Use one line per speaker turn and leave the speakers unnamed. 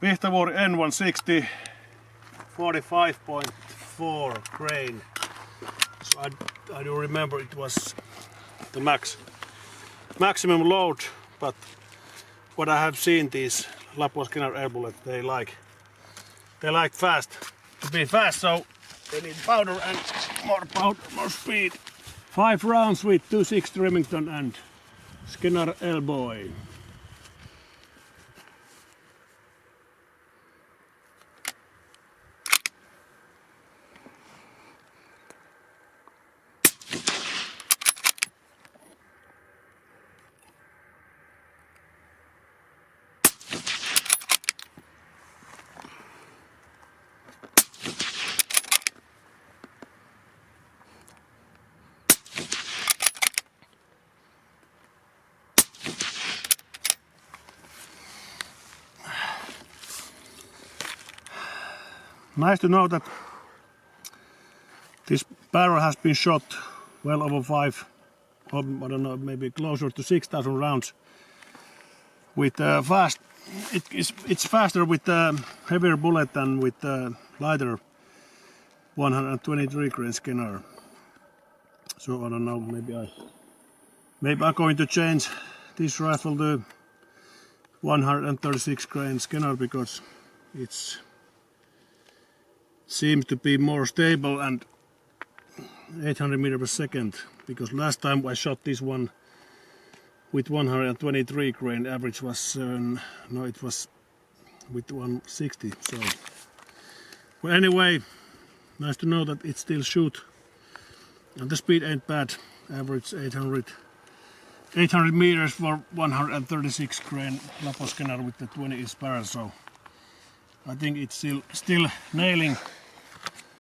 VIHTAVUORI N160 45.4 grain. So I do remember it was the maximum load, but what I have seen these Lapua Scenar-L bullets, they like fast to be fast, so they need powder and more speed. 5 rounds with 2.6 Remington and Scenar-L boy. Nice to know that this barrel has been shot well over 5, or I don't know, maybe closer to 6,000 rounds with fast. It's faster with heavier bullet than with lighter 123 grain Scenar. So I don't know, maybe I'm going to change this rifle to 136 grain Scenar because it's seems to be more stable and 800 meters per second, because last time I shot this one with 123 grain, average was no, it was with 160. So well, anyway, nice to know that it still shoot and the speed ain't bad, average 800 meters for 136 grain Lapua Scenar with the 20-inch barrel. So I think it's still nailing